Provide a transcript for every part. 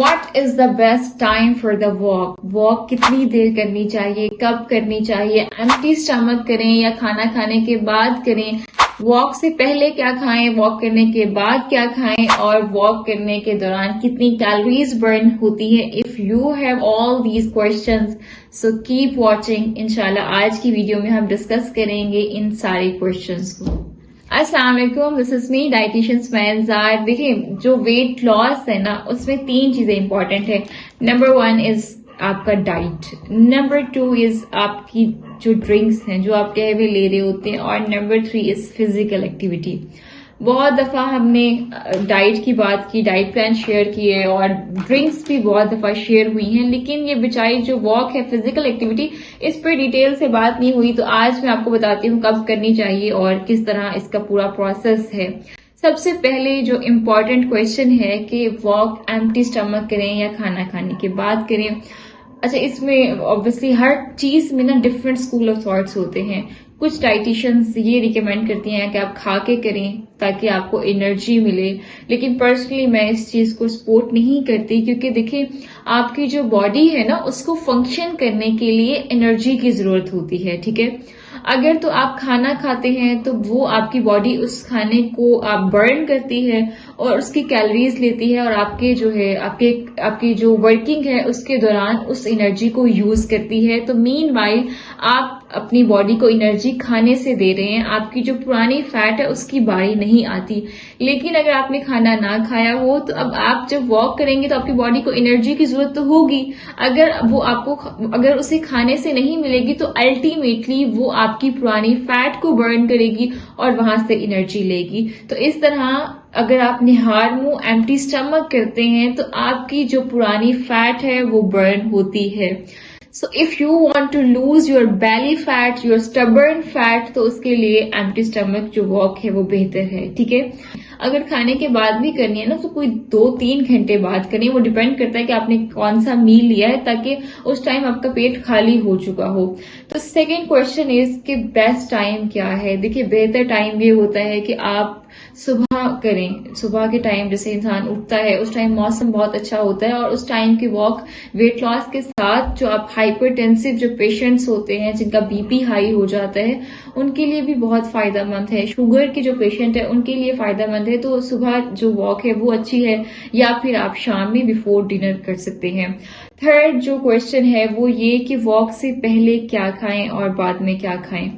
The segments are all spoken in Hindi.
What is the best time for the walk? Walk कितनी देर करनी चाहिए, कब करनी चाहिए, एम्प्टी स्टमक करें या खाना खाने के बाद करें, वॉक से पहले क्या खाएं, वॉक करने के बाद क्या खाएं, और वॉक करने के दौरान कितनी कैलोरीज बर्न होती है. If you have all these questions so keep watching. इंशाल्लाह आज की वीडियो में हम डिस्कस करेंगे इन सारे क्वेश्चंस को. अस्सलाम वालेकुम, दिस इज मी डाइटिशियन स्मैज़ार. देखिए, जो वेट लॉस है ना, उसमें 3 चीजें इंपॉर्टेंट है. नंबर 1 इज आपका डाइट, नंबर 2 इज आपकी जो ड्रिंक्स हैं जो आप कहे हुए ले रहे होते हैं, और नंबर 3 इज फिजिकल एक्टिविटी. बहुत दफा हमने डाइट की बात की, डाइट प्लान शेयर किए और ड्रिंक्स भी बहुत दफा शेयर हुई हैं, लेकिन ये बेचारी जो वॉक है, फिजिकल एक्टिविटी, इस पर डिटेल से बात नहीं हुई. तो आज मैं आपको बताती हूँ कब करनी चाहिए और किस तरह इसका पूरा प्रोसेस है. सबसे पहले जो इम्पोर्टेंट क्वेश्चन है कि वॉक एम्प्टी स्टमक करें या खाना खाने के बाद करें. अच्छा, इसमें ऑब्वियसली हर चीज में ना डिफरेंट स्कूल ऑफ थॉट्स होते हैं. कुछ डाइटिशियंस ये रिकमेंड करती हैं कि आप खा के करें ताकि आपको एनर्जी मिले, लेकिन पर्सनली मैं इस चीज को सपोर्ट नहीं करती, क्योंकि देखिए आपकी जो बॉडी है ना, उसको फंक्शन करने के लिए एनर्जी की जरूरत होती है. ठीक है, अगर तो आप खाना खाते हैं तो वो आपकी बॉडी उस खाने को आप बर्न करती है और उसकी कैलोरीज लेती है और आपके जो है आपकी जो वर्किंग है उसके दौरान उस एनर्जी को यूज करती है. तो मीनवाइल आप अपनी बॉडी को एनर्जी खाने से दे रहे हैं. आपकी जो पुरानी फैट है उसकी बारी नहीं आती. लेकिन अगर आपने खाना ना खाया हो तो अब आप जब वॉक करेंगे तो आपकी बॉडी को एनर्जी की जरूरत तो होगी. अगर उसे खाने से नहीं मिलेगी तो अल्टीमेटली वो आपकी पुरानी फैट को बर्न करेगी और वहां से एनर्जी लेगी. तो इस तरह अगर आप निहार मुंह एम्प्टी स्टमक करते हैं तो आपकी जो पुरानी फैट है वो बर्न होती है. So if you want to lose your belly fat, your stubborn fat, तो उसके लिए एम्प्टी स्टमक जो वॉक है वो बेहतर है. ठीक है, अगर खाने के बाद भी करनी है ना तो कोई 2-3 घंटे बाद करें. वो डिपेंड करता है कि आपने कौन सा मील लिया है, ताकि उस टाइम आपका पेट खाली हो चुका हो. तो सेकेंड क्वेश्चन इज कि बेस्ट टाइम क्या है. देखिए, बेहतर टाइम ये होता है कि आप सुबह करें. सुबह के टाइम जैसे इंसान उठता है उस टाइम मौसम बहुत अच्छा होता है, और उस टाइम की वॉक वेट लॉस के साथ जो आप हाइपरटेंसिव जो पेशेंट्स होते हैं जिनका बीपी हाई हो जाता है उनके लिए भी बहुत फायदेमंद है. शुगर की जो पेशेंट है उनके लिए फायदेमंद है. तो सुबह जो वॉक है वो अच्छी है, या फिर आप शाम में बिफोर डिनर कर सकते हैं. थर्ड जो क्वेश्चन है वो ये कि वॉक से पहले क्या खाएं और बाद में क्या खाएं.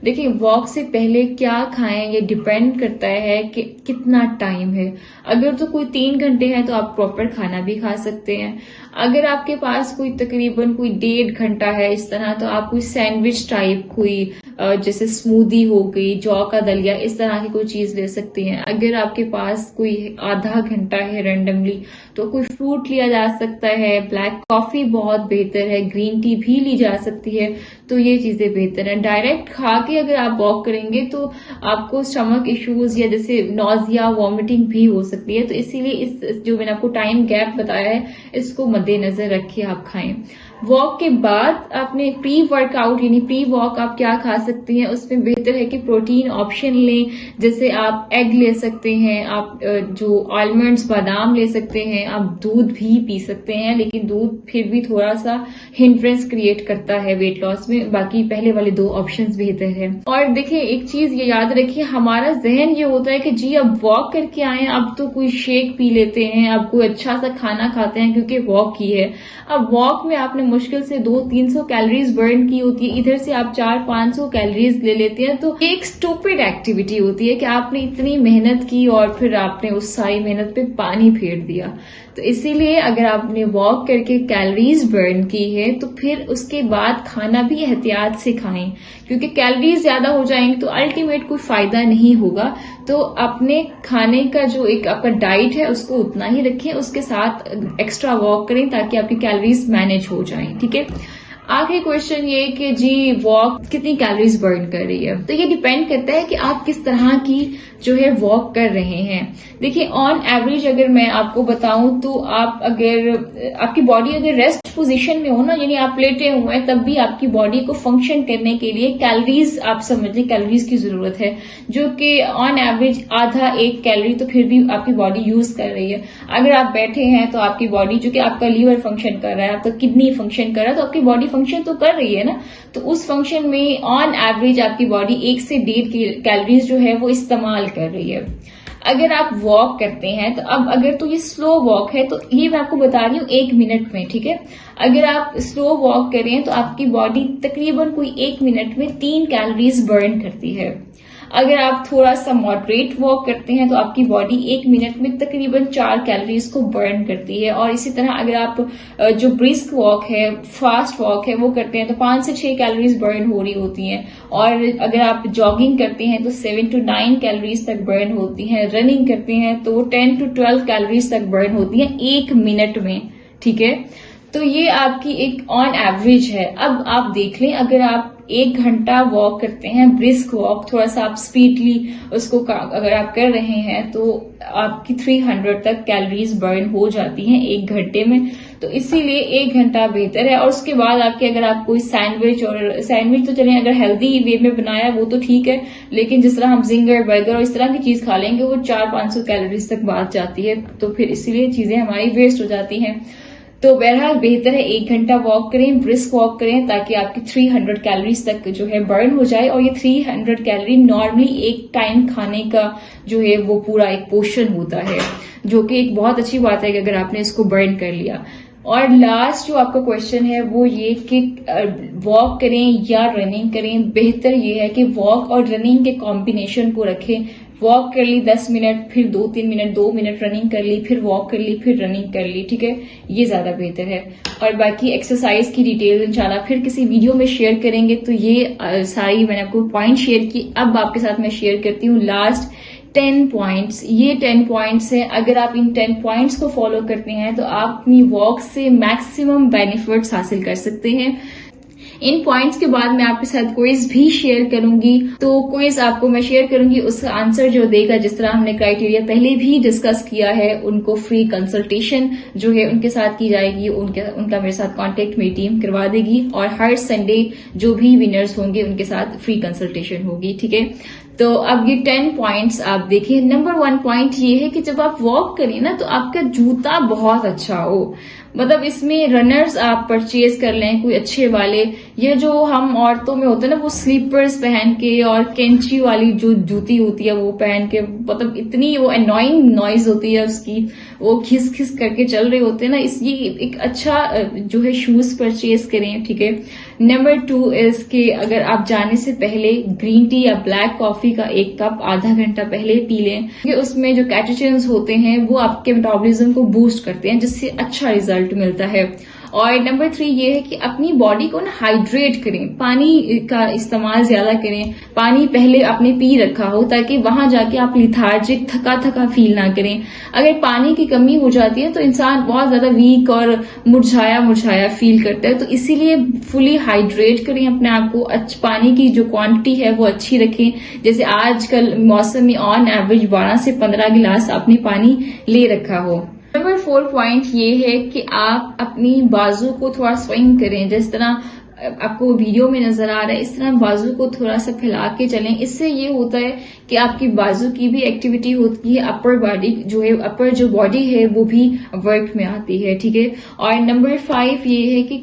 देखिए, वॉक से पहले क्या खाएं ये डिपेंड करता है कि कितना टाइम है. अगर तो कोई 3 घंटे है तो आप प्रॉपर खाना भी खा सकते हैं. अगर आपके पास तकरीबन कोई 1.5 घंटा है इस तरह, तो आप कोई सैंडविच टाइप कोई जैसे स्मूदी हो गई, जौ का दलिया, इस तरह की कोई चीज ले सकते हैं. अगर आपके पास कोई आधा घंटा है रैंडमली तो कोई फ्रूट लिया जा सकता है. ब्लैक कॉफी बहुत बेहतर है, ग्रीन टी भी ली जा सकती है. तो ये चीजें बेहतर है. डायरेक्ट खा के अगर आप वॉक करेंगे तो आपको स्टमक इश्यूज या जैसे नॉजिया, वॉमिटिंग भी हो सकती है. तो इसीलिए इस जो मैंने आपको टाइम गैप बताया है इसको मद्देनजर रखिए आप खाएं. वॉक के बाद आपने प्री वर्कआउट यानी प्री वॉक आप क्या खा सकती हैं, उसमें बेहतर है कि प्रोटीन ऑप्शन लें. जैसे आप एग ले सकते हैं, आप जो आलमंड्स, बादाम ले सकते हैं, आप दूध भी पी सकते हैं. लेकिन दूध फिर भी थोड़ा सा हिंड्रेंस क्रिएट करता है वेट लॉस में. बाकी पहले वाले 2 ऑप्शंस बेहतर है. और देखिए, एक चीज ये याद रखिए, हमारा जहन ये होता है कि जी अब वॉक करके आए, अब तो कोई शेक पी लेते हैं, अब कोई अच्छा सा खाना खाते हैं क्योंकि वॉक की है. अब वॉक में आपने मुश्किल से 200-300 कैलोरीज बर्न की होती है, इधर से आप 400-500 कैलोरीज ले लेते हैं. तो एक स्टूपिड एक्टिविटी होती है कि आपने इतनी मेहनत की और फिर आपने उस सारी मेहनत पे पानी फेर दिया. तो इसीलिए अगर आपने वॉक करके कैलोरीज बर्न की है तो फिर उसके बाद खाना भी एहतियात से खाएं, क्योंकि कैलोरीज ज्यादा हो जाएंगी तो अल्टीमेट कोई फायदा नहीं होगा. तो अपने खाने का जो एक आपका डाइट है उसको उतना ही रखें, उसके साथ एक्स्ट्रा वॉक करें ताकि आपकी कैलोरीज मैनेज हो जाएं. ठीक है, आखिरी क्वेश्चन ये कि जी वॉक कितनी कैलोरीज बर्न कर रही है. तो ये डिपेंड करता है कि आप किस तरह की जो है वॉक कर रहे हैं। देखिए ऑन एवरेज अगर मैं आपको बताऊं तो आप अगर आपकी बॉडी अगर रेस्ट पोजीशन में हो ना, यानी आप लेटे हुए हैं, तब भी आपकी बॉडी को फंक्शन करने के लिए कैलोरीज, आप समझ लें कैलोरीज की जरूरत है, जो कि ऑन एवरेज आधा 1 कैलोरी तो फिर भी आपकी बॉडी यूज कर रही है। अगर आप बैठे हैं तो आपकी बॉडी, जो कि आपका लीवर फंक्शन कर रहा है, आपका किडनी फंक्शन कर रहा है, तो आपकी बॉडी फंक्शन तो कर रही है ना, तो उस फंक्शन में ऑन एवरेज आपकी बॉडी 1 से 1.5 कैलोरीज जो है वो इस्तेमाल कर रही है। अगर आप वॉक करते हैं तो अब अगर तो ये स्लो वॉक है तो ये मैं आपको बता रही हूँ 1 मिनट में, ठीक है। अगर आप स्लो वॉक करें तो आपकी बॉडी तकरीबन कोई 1 मिनट में 3 कैलोरीज बर्न करती है। अगर आप थोड़ा सा मॉडरेट वॉक करते हैं तो आपकी बॉडी 1 मिनट में तकरीबन 4 कैलोरीज को बर्न करती है। और इसी तरह अगर आप जो ब्रिस्क वॉक है, फास्ट वॉक है, वो करते हैं तो 5 से 6 कैलोरीज बर्न हो रही होती हैं। और अगर आप जॉगिंग करते हैं तो 7 to 9 कैलोरीज तक बर्न होती हैं। रनिंग करते हैं तो 10 to 12 कैलोरीज तक बर्न होती हैं 1 मिनट में, ठीक है। तो ये आपकी एक ऑन एवरेज है। अब आप देख लें, अगर आप 1 घंटा वॉक करते हैं, ब्रिस्क वॉक, थोड़ा सा आप स्पीडली उसको अगर आप कर रहे हैं तो आपकी 300 तक कैलोरीज बर्न हो जाती हैं 1 घंटे में। तो इसीलिए 1 घंटा बेहतर है। और उसके बाद आपके अगर आप कोई सैंडविच, और सैंडविच तो चलें अगर हेल्दी वे में बनाया वो तो ठीक है, लेकिन जिस तरह हम जिंगर, बर्गर और इस तरह की चीज खा लेंगे वो 400-500 कैलोरीज तक बात जाती है, तो फिर इसीलिए चीजें हमारी वेस्ट हो जाती हैं। तो बहरहाल बेहतर है 1 घंटा वॉक करें, ब्रिस्क वॉक करें, ताकि आपकी 300 कैलोरीज तक जो है बर्न हो जाए। और ये 300 कैलोरी नॉर्मली एक टाइम खाने का जो है वो पूरा एक पोर्शन होता है, जो कि एक बहुत अच्छी बात है कि अगर आपने इसको बर्न कर लिया। और लास्ट जो आपका क्वेश्चन है वो ये कि वॉक करें या रनिंग करें। बेहतर ये है कि वॉक और रनिंग के कॉम्बिनेशन को रखें। वॉक कर ली 10 मिनट, फिर 2-3 मिनट, 2 मिनट रनिंग कर ली, फिर वॉक कर ली, फिर रनिंग कर ली, ठीक है। ये ज्यादा बेहतर है। और बाकी एक्सरसाइज की डिटेल इंशाल्लाह फिर किसी वीडियो में शेयर करेंगे। तो ये सारी मैंने आपको पॉइंट शेयर की। अब आपके साथ मैं शेयर करती हूँ लास्ट 10 पॉइंट्स। ये 10 पॉइंट्स हैं। अगर आप इन 10 पॉइंट्स को फॉलो करते हैं तो आप अपनी वॉक से मैक्सिमम बेनिफिट्स हासिल कर सकते हैं। इन पॉइंट्स के बाद मैं आपके साथ क्विज भी शेयर करूंगी। तो क्विज आपको मैं शेयर करूंगी, उसका आंसर जो देगा, जिस तरह हमने क्राइटेरिया पहले भी डिस्कस किया है, उनको फ्री कंसल्टेशन जो है उनके साथ की जाएगी। उनका मेरे साथ कांटेक्ट मेरी टीम करवा देगी। और हर संडे जो भी विनर्स होंगे उनके साथ फ्री कंसल्टेशन होगी, ठीक है। तो अब ये 10 पॉइंट्स आप देखिए। नंबर 1 पॉइंट ये है कि जब आप वॉक करें ना तो आपका जूता बहुत अच्छा हो। मतलब इसमें रनर्स आप परचेज कर लें कोई अच्छे वाले। ये जो हम औरतों में होते हैं ना, वो स्लीपर्स पहन के और कैंची वाली जो जूती होती है वो पहन के, मतलब इतनी वो अनोइंग नॉइज होती है उसकी, वो खिस खिस करके चल रहे होते हैं ना। इसलिए एक अच्छा जो है शूज परचेज करें, ठीक है। नंबर 2 इज कि अगर आप जाने से पहले ग्रीन टी या ब्लैक कॉफी का 1 कप आधा घंटा पहले पी लें, क्योंकि उसमें जो कैटेचिन्स होते हैं वो आपके मेटाबॉलिज्म को बूस्ट करते हैं, जिससे अच्छा रिजल्ट मिलता है। और नंबर 3 ये है कि अपनी बॉडी को ना हाइड्रेट करें, पानी का इस्तेमाल ज्यादा करें। पानी पहले आपने पी रखा हो ताकि वहां जाके आप लिथार्जिक, थका थका फील ना करें। अगर पानी की कमी हो जाती है तो इंसान बहुत ज्यादा वीक और मुरझाया मुरझाया फील करता है। तो इसीलिए फुली हाइड्रेट करें अपने आप को। पानी की जो क्वांटिटी है वो अच्छी रखें। जैसे आजकल मौसम में ऑन एवरेज 12 से 15 गिलास आपने पानी ले रखा हो। नंबर 4 पॉइंट ये है कि आप अपनी बाजू को थोड़ा स्विंग करें, जिस तरह आपको वीडियो में नजर आ रहा है, इस तरह बाजू को थोड़ा सा फैला के चलें। इससे ये होता है कि आपकी बाजू की भी एक्टिविटी होती है, अपर बॉडी जो है, अपर जो बॉडी है वो भी वर्क में आती है, ठीक है। और नंबर 5 ये है कि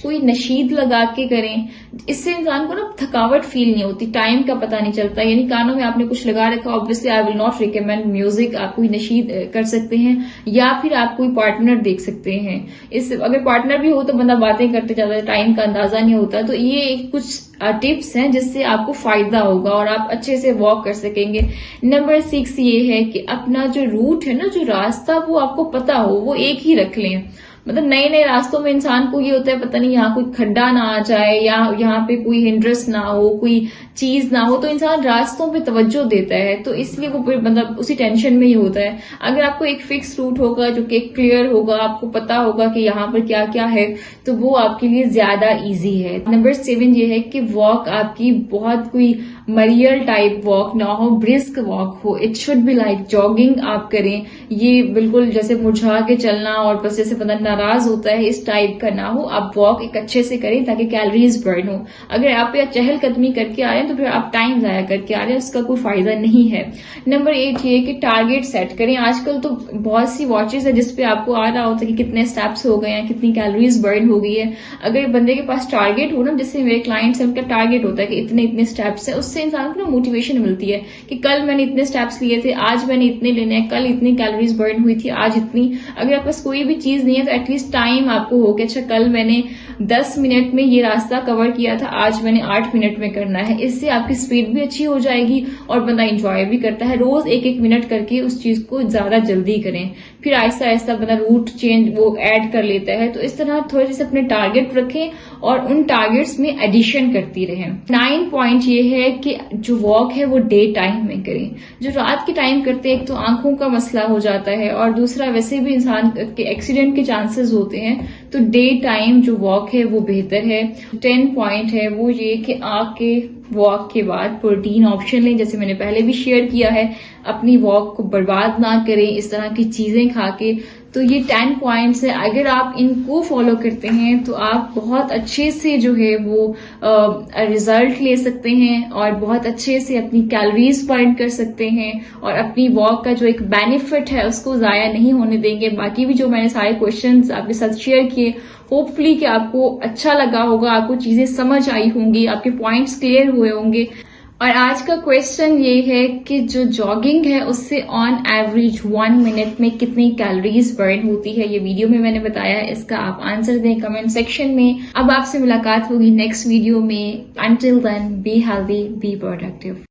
कोई नशीद लगा के करें। इससे इंसान को ना थकावट फील नहीं होती, टाइम का पता नहीं चलता। यानी कानों में आपने कुछ लगा रखा, obviously I will not recommend music. आप कोई नशीद कर सकते हैं या फिर आप कोई पार्टनर देख सकते हैं। अगर पार्टनर भी हो तो बंदा बातें करते जाता है, टाइम का अंदाजा नहीं होता। तो ये कुछ टिप्स हैं जिससे आपको फायदा होगा और आप अच्छे से वॉक कर सकेंगे। नंबर 6 ये है कि अपना जो रूट है ना, जो रास्ता, वो आपको पता हो, वो एक ही रख लें। मतलब नए नए रास्तों में इंसान को ये होता है पता नहीं यहाँ कोई खड्डा ना आ जाए या यहाँ पे कोई हिंड्रेंस ना हो, कोई चीज ना हो, तो इंसान रास्तों पे तवज्जो देता है, तो इसलिए वो फिर मतलब उसी टेंशन में ही होता है। अगर आपको एक फिक्स रूट होगा जो कि क्लियर होगा, आपको पता होगा कि यहाँ पर क्या क्या है, तो वो आपके लिए ज्यादा इजी है। नंबर 7 ये है कि वॉक आपकी बहुत कोई मरियल टाइप वॉक ना हो, ब्रिस्क वॉक हो। It should be like jogging आप करें, ये बिल्कुल जैसे मुरझा के चलना और बस जैसे बंदा नाराज होता है इस टाइप का ना हो। आप वॉक एक अच्छे से करें ताकि कैलोरीज बर्न हो। अगर आप या चहलकदमी करके आ रहे हैं तो फिर आप टाइम जाया करके आ रहे हैं, उसका कोई फायदा नहीं है। नंबर 8 ये कि टारगेट सेट करें। आजकल तो बहुत सी वॉचेस है जिसपे आपको आ रहा होता है कि कितने स्टेप्स हो गए हैं, कितनी कैलोरीज बर्न हो गई है। अगर बंदे के पास टारगेट हो ना, जैसे मेरे क्लाइंट्स हैं उनका टारगेट होता है कि इतने इतने स्टेप्स है, उससे इंसान को ना मोटिवेशन मिलती है कि कल मैंने इतने स्टेप्स लिए थे, आज मैंने इतने लेने हैं, कल इतनी कैलोरीज बर्न हुई थी, आज इतनी। अगर आपके पास कोई भी चीज नहीं है तो एटलीस्ट टाइम आपको हो कि अच्छा कल मैंने 10 मिनट में ये रास्ता कवर किया था, आज मैंने 8 मिनट में करना है। इससे आपकी स्पीड भी अच्छी हो जाएगी और बंदा इंजॉय भी करता है। रोज एक एक मिनट करके उस चीज को ज्यादा जल्दी करें, फिर आहिस्ता आहिस्ता बंदा रूट चेंज वो ऐड कर लेता है। तो इस तरह थोड़े से अपने टारगेट रखें और उन टारगेट्स में एडिशन करती रहें। 9 पॉइंट ये है कि जो वॉक है वो डे टाइम में करें। जो रात के टाइम करते हैं एक तो आंखों का मसला हो जाता है और दूसरा वैसे भी इंसान के एक्सीडेंट के चांसेस होते हैं, तो डे टाइम जो वॉक है वो बेहतर है। 10 पॉइंट है वो ये कि आके वॉक के बाद प्रोटीन ऑप्शन लें, जैसे मैंने पहले भी शेयर किया है। अपनी वॉक को बर्बाद ना करें इस तरह की चीजें खा के। तो ये 10 पॉइंट्स है, अगर आप इनको फॉलो करते हैं तो आप बहुत अच्छे से जो है वो रिजल्ट ले सकते हैं और बहुत अच्छे से अपनी कैलोरीज बर्न कर सकते हैं और अपनी वॉक का जो एक बेनिफिट है उसको जाया नहीं होने देंगे। बाकी भी जो मैंने सारे क्वेश्चंस आपके साथ शेयर किए, होपफुली कि आपको अच्छा लगा होगा, आपको चीजें समझ आई होंगी, आपके पॉइंट्स क्लियर हुए होंगे। और आज का क्वेश्चन ये है कि जो जॉगिंग है उससे ऑन एवरेज 1 मिनट में कितनी कैलोरीज बर्न होती है, ये वीडियो में मैंने बताया है। इसका आप आंसर दें कमेंट सेक्शन में। अब आपसे मुलाकात होगी नेक्स्ट वीडियो में। Until then be healthy, be productive.